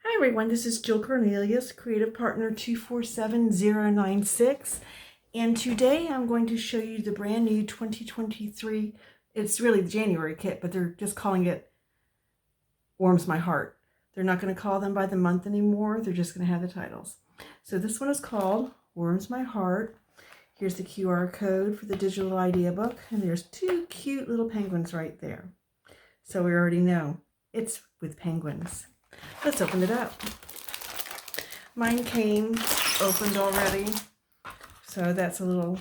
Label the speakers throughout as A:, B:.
A: Hi everyone, this is Jill Cornelius, Creative Partner 247096, and today I'm going to show you the brand new 2023, it's really the January kit, but they're just calling it Warms My Heart. They're not going to call them by the month anymore, they're just going to have the titles. So this one is called Warms My Heart. Here's the QR code for the digital idea book, and there's two cute little penguins right there. So we already know it's with penguins. Let's open it up. Mine came opened already, so that's a little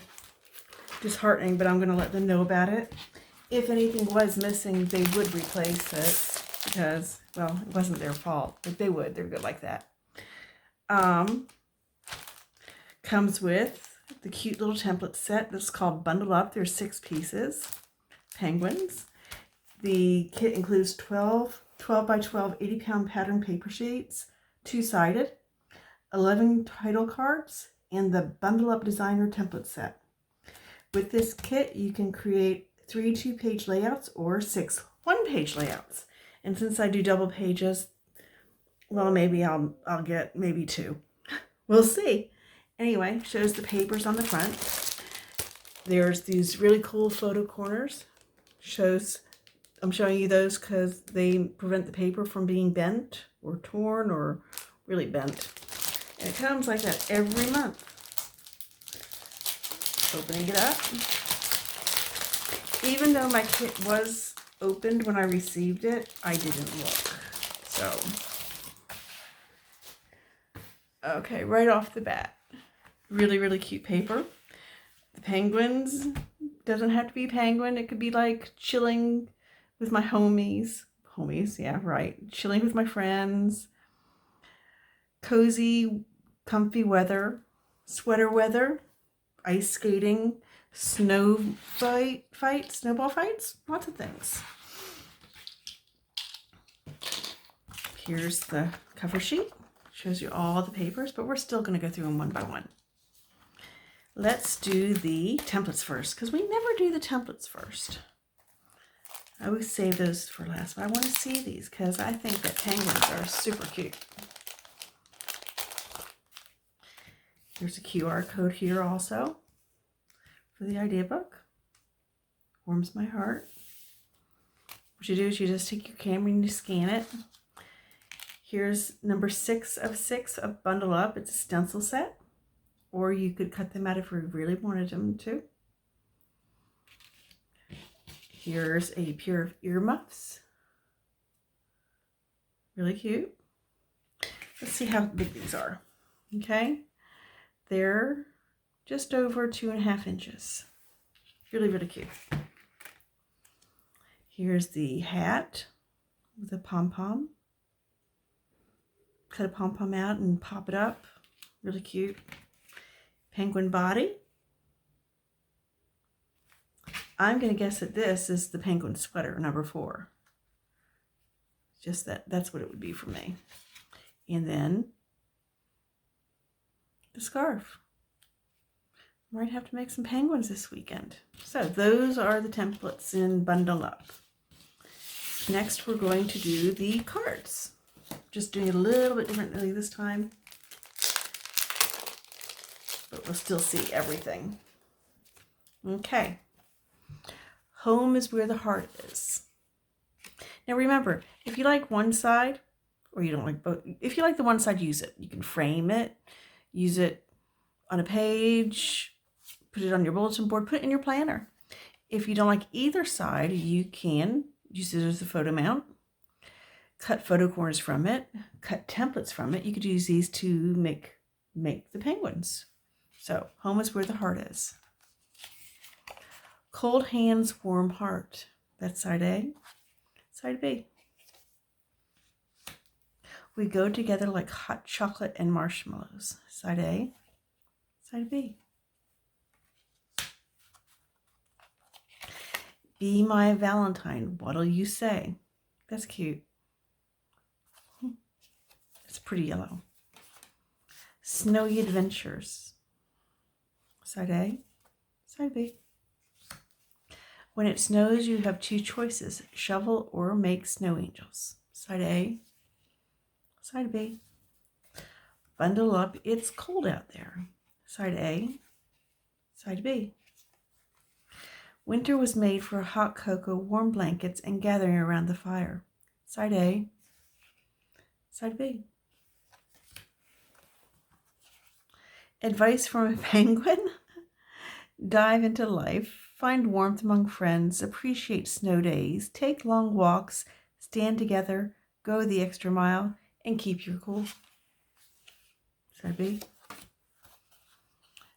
A: disheartening, but I'm going to let them know about it. If anything was missing, they would replace it because, well, it wasn't their fault, but they would. They're good like that. Comes with the cute little template set that's called Bundle Up. There's 6 pieces. Penguins. The kit includes 12 by 12 80-pound pattern paper sheets, 2-sided, 11 title cards, and the Bundle Up Designer template set. With this kit, you can create 3 2-page layouts or 6 1-page layouts. And since I do double pages, well, maybe I'll get maybe 2. We'll see. Anyway, shows the papers on the front. There's these really cool photo corners. I'm showing you those because they prevent the paper from being bent or torn or really bent. And it comes like that every month. Opening it up. Even though my kit was opened when I received it, I didn't look. So, okay, right off the bat. Really, really cute paper. The penguins, doesn't have to be penguin. It could be like chilling with my homies, yeah, right. Chilling with my friends. Cozy, comfy weather, sweater weather, ice skating, snowball fights, lots of things. Here's the cover sheet. Shows you all the papers, but we're still going to go through them one by one. Let's do the templates first, because we never do the templates first. I always save those for last, but I want to see these because I think that penguins are super cute. There's a QR code here also for the idea book. Warms my heart. What you do is you just take your camera and you scan it. Here's number 6 of 6 of Bundle Up. It's a stencil set, or you could cut them out if you really wanted them to. Here's a pair of earmuffs. Really cute. Let's see how big these are. Okay. They're just over 2.5 inches. Really, really cute. Here's the hat with a pom-pom. Cut a pom-pom out and pop it up. Really cute. Penguin body. I'm going to guess that this is the penguin sweater, number 4. Just that's what it would be for me. And then the scarf. Might have to make some penguins this weekend. So those are the templates in Bundle Up. Next, we're going to do the cards. Just doing it a little bit differently this time. But we'll still see everything. Okay. Home is where the heart is. Now remember, if you like one side, or you don't like both, if you like the one side, use it. You can frame it, use it on a page, put it on your bulletin board, put it in your planner. If you don't like either side, you can use it as a photo mount, cut photo corners from it, cut templates from it. You could use these to make the penguins. So, home is where the heart is. Cold hands, warm heart. That's side A. Side B. We go together like hot chocolate and marshmallows. Side A. Side B. Be my Valentine. What'll you say? That's cute. It's pretty yellow. Snowy adventures. Side A. Side B. When it snows, you have 2 choices, shovel or make snow angels. Side A, Side B. Bundle up, it's cold out there. Side A. Side B. Winter was made for hot cocoa, warm blankets, and gathering around the fire. Side A. Side B. Advice from a penguin? Dive into life, find warmth among friends, appreciate snow days, take long walks, stand together, go the extra mile, and keep your cool. Side B.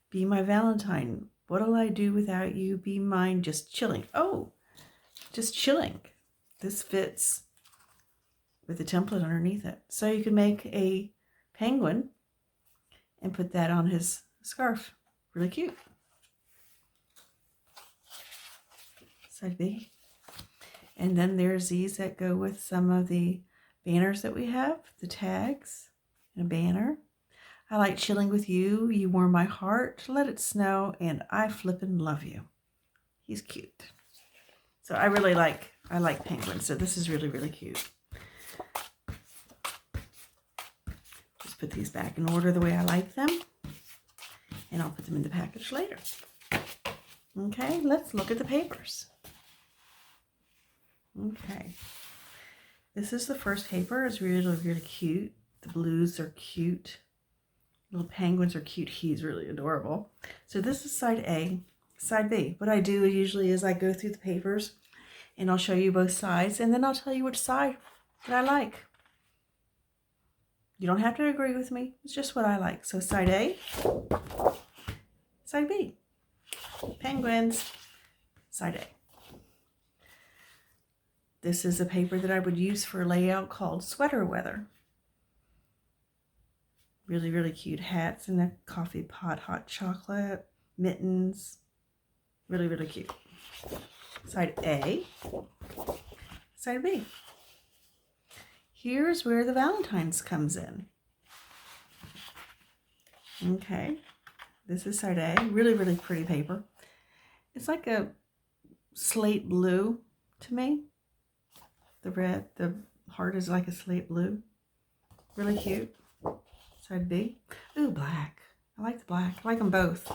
A: Be my Valentine. What'll I do without you? Be mine, just chilling. Oh, just chilling. This fits with the template underneath it. So you can make a penguin and put that on his scarf. Really cute. Side B. And then there's these that go with some of the banners that we have, the tags and a banner. I like chilling with you. You warm my heart. Let it snow, and I flippin' love you. He's cute. So I like penguins. So this is really, really cute. Just put these back in order the way I like them, and I'll put them in the package later. Okay, let's look at the papers. Okay, this is the first paper. It's really, really cute. The blues are cute. Little penguins are cute. He's really adorable. So this is side A. Side B. What I do usually is I go through the papers and I'll show you both sides, and then I'll tell you which side that I like. You don't have to agree with me. It's just what I like. So side A, side B. Penguins, side A. This is a paper that I would use for layout called Sweater Weather. Really, really cute hats in a coffee pot, hot chocolate, mittens. Really, really cute. Side A, side B. Here's where the Valentine's comes in. Okay, this is side A. Really, really pretty paper. It's like a slate blue to me. The red, the heart is like a slate blue. Really cute. Side B. Ooh, black. I like the black. I like them both.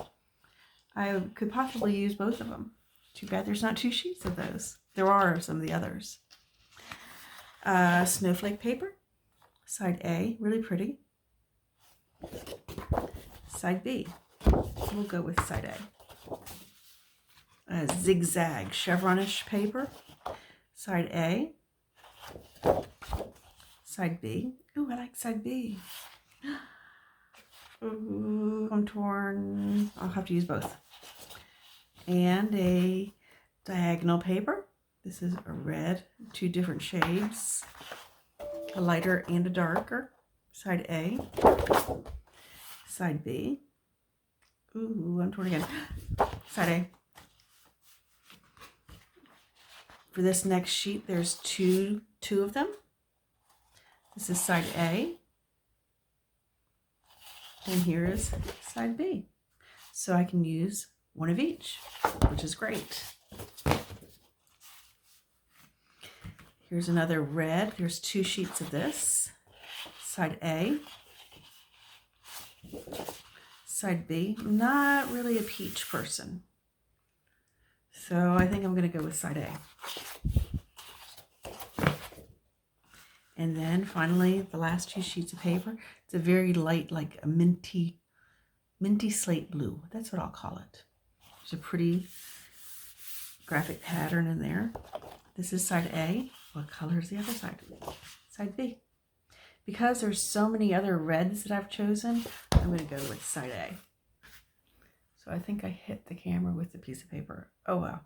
A: I could possibly use both of them. Too bad there's not two sheets of those. There are some of the others. Snowflake paper. Side A. Really pretty. Side B. We'll go with side A. Zigzag chevronish paper. Side A. Side B. Ooh, I like side B. Ooh, I'm torn. I'll have to use both. And a diagonal paper. This is a red, two different shades, a lighter and a darker. Side A, side B. Ooh, I'm torn again. Side A. For this next sheet, there's two of them. This is side A. And here is side B. So I can use one of each, which is great. Here's another red. There's two sheets of this. Side A. Side B. I'm not really a peach person, so I think I'm going to go with side A. And then finally, the last two sheets of paper. It's a very light, like a minty slate blue. That's what I'll call it. There's a pretty graphic pattern in there. This is side A. What color is the other side? Side B. Because there's so many other reds that I've chosen, I'm going to go with side A. So I think I hit the camera with the piece of paper. Oh, well.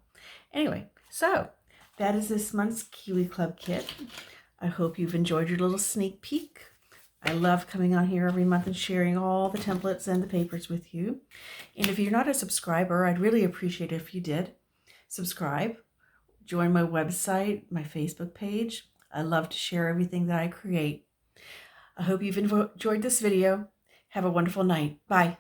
A: Anyway, so that is this month's Kiwi Club kit. I hope you've enjoyed your little sneak peek. I love coming on here every month and sharing all the templates and the papers with you. And if you're not a subscriber, I'd really appreciate it if you did. Subscribe, join my website, my Facebook page. I love to share everything that I create. I hope you've enjoyed this video. Have a wonderful night. Bye.